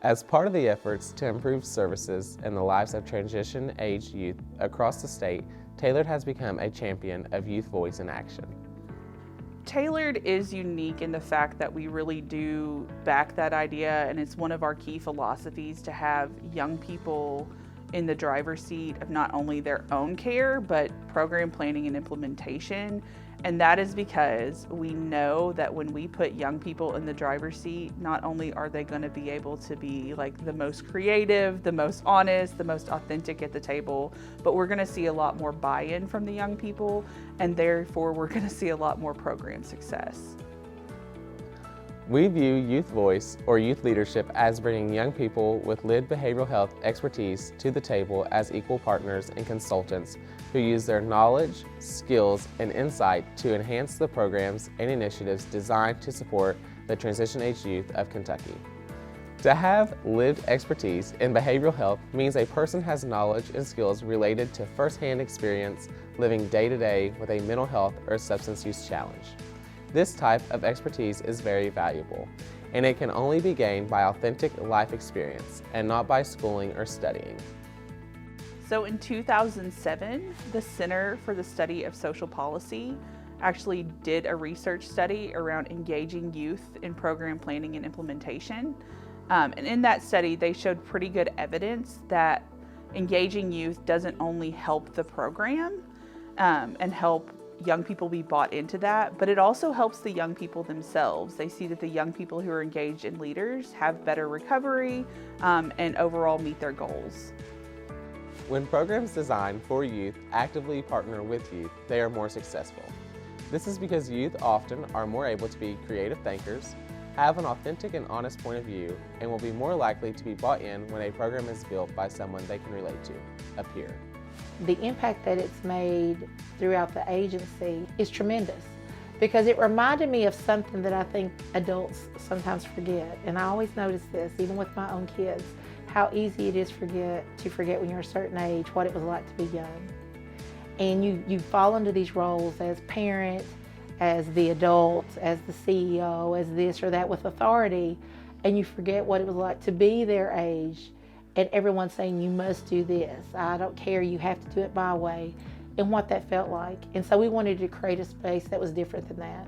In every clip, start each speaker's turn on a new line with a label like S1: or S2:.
S1: As part of the efforts to improve services in the lives of transition-age youth across the state, TAYLRD has become a champion of youth voice in action.
S2: TAYLRD is unique in the fact that we really do back that idea, and it's one of our key philosophies to have young people in the driver's seat of not only their own care, but program planning and implementation. And that is because we know that when we put young people in the driver's seat, not only are they going to be able to be like the most creative, the most honest, the most authentic at the table, but we're going to see a lot more buy-in from the young people, and therefore we're going to see a lot more program success.
S1: We view youth voice or youth leadership as bringing young people with lived behavioral health expertise to the table as equal partners and consultants who use their knowledge, skills, and insight to enhance the programs and initiatives designed to support the transition-age youth of Kentucky. To have lived expertise in behavioral health means a person has knowledge and skills related to firsthand experience living day-to-day with a mental health or substance use challenge. This type of expertise is very valuable, and it can only be gained by authentic life experience and not by schooling or studying.
S2: So in 2007, the Center for the Study of Social Policy actually did a research study around engaging youth in program planning and implementation. And in that study, they showed pretty good evidence that engaging youth doesn't only help the program and help young people be bought into that, but it also helps the young people themselves. They see that the young people who are engaged in leaders have better recovery and overall meet their goals.
S1: When programs designed for youth actively partner with youth, they are more successful. This is because youth often are more able to be creative thinkers, have an authentic and honest point of view, and will be more likely to be bought in when a program is built by someone they can relate to, a peer.
S3: The impact that it's made throughout the agency is tremendous because it reminded me of something that I think adults sometimes forget. And I always notice this, even with my own kids, how easy it is to forget when you're a certain age what it was like to be young. And you fall into these roles as parent, as the adult, as the CEO, as this or that with authority, and you forget what it was like to be their age. And everyone's saying, you must do this. I don't care, you have to do it my way, and what that felt like. And so we wanted to create a space that was different than that.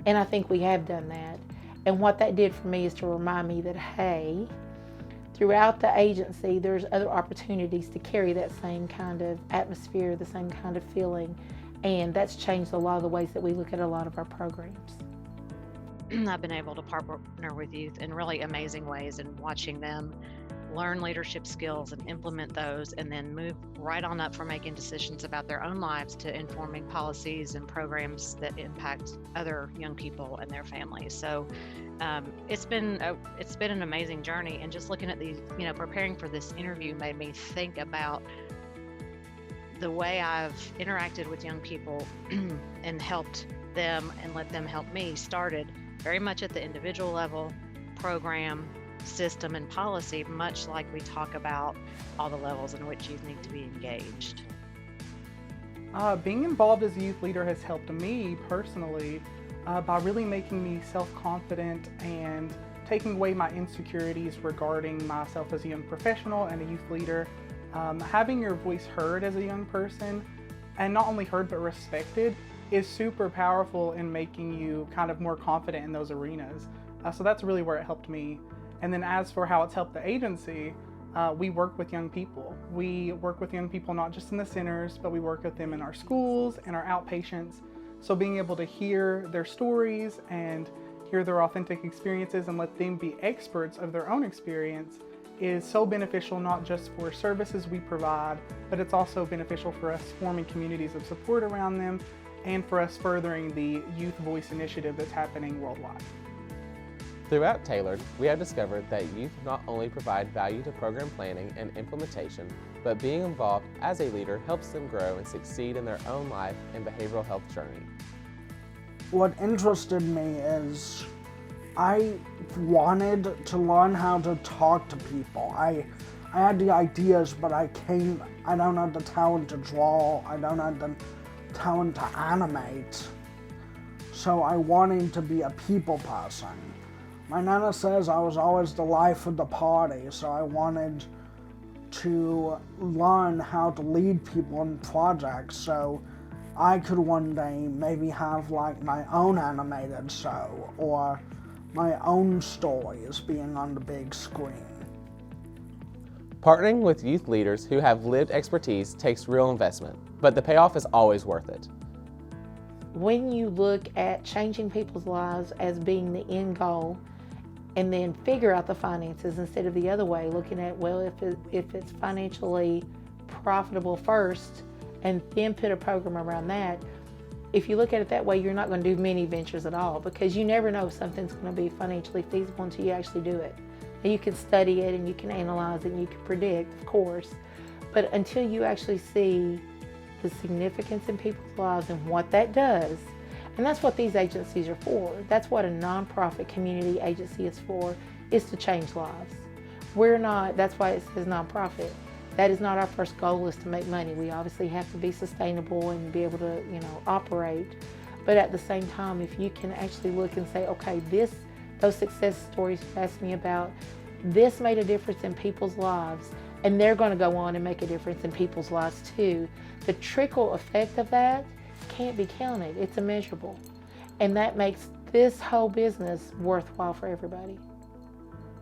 S3: And I think we have done that. And what that did for me is to remind me that, hey, throughout the agency, there's other opportunities to carry that same kind of atmosphere, the same kind of feeling. And that's changed a lot of the ways that we look at a lot of our programs.
S4: I've been able to partner with youth in really amazing ways and watching them learn leadership skills and implement those, and then move right on up from making decisions about their own lives to informing policies and programs that impact other young people and their families. So it's been an amazing journey, and just looking at these, preparing for this interview made me think about the way I've interacted with young people and helped them and let them help me started very much at the individual level, program, system, and policy, much like we talk about all the levels in which youth need to be engaged.
S5: Being involved as a youth leader has helped me personally by really making me self-confident and taking away my insecurities regarding myself as a young professional and a youth leader. Having your voice heard as a young person, and not only heard but respected, is super powerful in making you kind of more confident in those arenas. So that's really where it helped me. And then as for how it's helped the agency, we work with young people. We work with young people not just in the centers, but we work with them in our schools and our outpatients. So being able to hear their stories and hear their authentic experiences and let them be experts of their own experience is so beneficial, not just for services we provide, but it's also beneficial for us forming communities of support around them and for us furthering the Youth Voice initiative that's happening worldwide.
S1: Throughout TAYLRD, we have discovered that youth not only provide value to program planning and implementation, but being involved as a leader helps them grow and succeed in their own life and behavioral health journey.
S6: What interested me is I wanted to learn how to talk to people. I had the ideas, but I don't have the talent to draw, I don't have the talent to animate. So I wanted to be a people person. My nana says I was always the life of the party, so I wanted to learn how to lead people in projects so I could one day maybe have like my own animated show or my own stories being on the big screen.
S1: Partnering with youth leaders who have lived expertise takes real investment, but the payoff is always worth it.
S3: When you look at changing people's lives as being the end goal, and then figure out the finances instead of the other way, looking at, well, if it's financially profitable first and then put a program around that, if you look at it that way, you're not going to do many ventures at all, because you never know if something's going to be financially feasible until you actually do it. And you can study it and you can analyze it and you can predict, of course, but until you actually see the significance in people's lives and what that does. And that's what these agencies are for. That's what a nonprofit community agency is for, is to change lives. We're not, that's why it says nonprofit. That is not our first goal, is to make money. We obviously have to be sustainable and be able to, operate. But at the same time, if you can actually look and say, okay, those success stories you asked me about, this made a difference in people's lives, and they're going to go on and make a difference in people's lives too. The trickle effect of that can't be counted. It's immeasurable. And that makes this whole business worthwhile for everybody.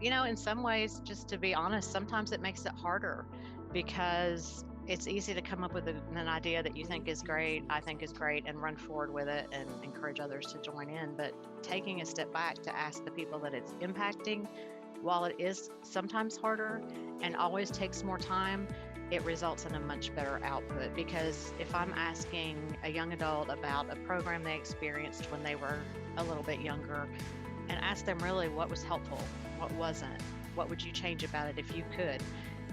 S4: In some ways, just to be honest, sometimes it makes it harder, because it's easy to come up with an idea that you think is great, I think is great, and run forward with it and encourage others to join in. But taking a step back to ask the people that it's impacting, while it is sometimes harder and always takes more time, it results in a much better output. Because if I'm asking a young adult about a program they experienced when they were a little bit younger, and ask them really what was helpful, what wasn't, what would you change about it if you could,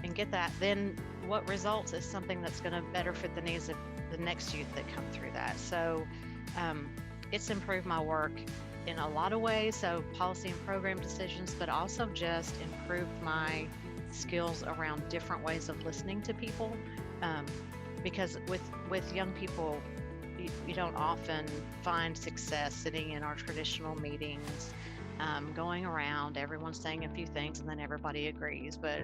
S4: and get that, then what results is something that's going to better fit the needs of the next youth that come through that. So it's improved my work in a lot of ways, so policy and program decisions, but also just improved my skills around different ways of listening to people, because with young people, you don't often find success sitting in our traditional meetings, going around, everyone saying a few things and then everybody agrees. But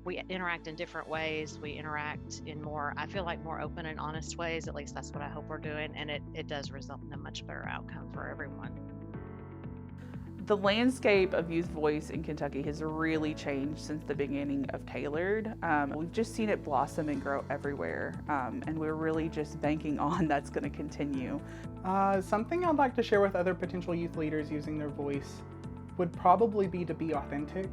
S4: we interact in different ways. We interact in I feel like more open and honest ways. At least that's what I hope we're doing, and it does result in a much better outcome for everyone.
S2: The landscape of youth voice in Kentucky has really changed since the beginning of TAYLRD. We've just seen it blossom and grow everywhere, and we're really just banking on that's going to continue.
S5: Something I'd like to share with other potential youth leaders using their voice would probably be to be authentic.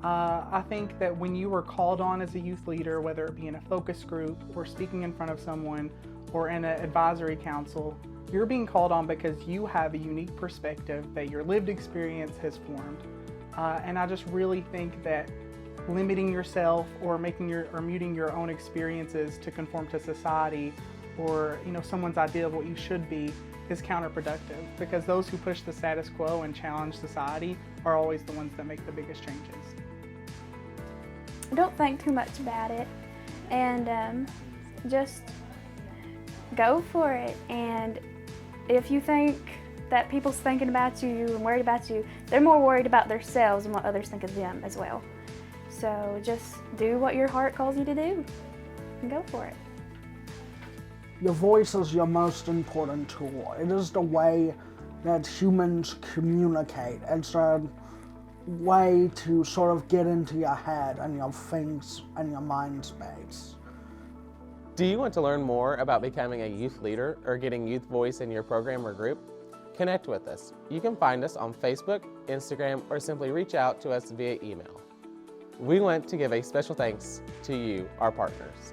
S5: I think that when you are called on as a youth leader, whether it be in a focus group or speaking in front of someone or in an advisory council, you're being called on because you have a unique perspective that your lived experience has formed. And I just really think that limiting yourself or muting your own experiences to conform to society or someone's idea of what you should be is counterproductive, because those who push the status quo and challenge society are always the ones that make the biggest changes.
S7: Don't think too much about it, and just go for it. And if you think that people's thinking about you and worried about you, they're more worried about themselves and what others think of them as well. So just do what your heart calls you to do and go for it.
S6: Your voice is your most important tool. It is the way that humans communicate. It's a way to sort of get into your head and your things and your mind space.
S1: Do you want to learn more about becoming a youth leader or getting youth voice in your program or group? Connect with us. You can find us on Facebook, Instagram, or simply reach out to us via email. We want to give a special thanks to you, our partners.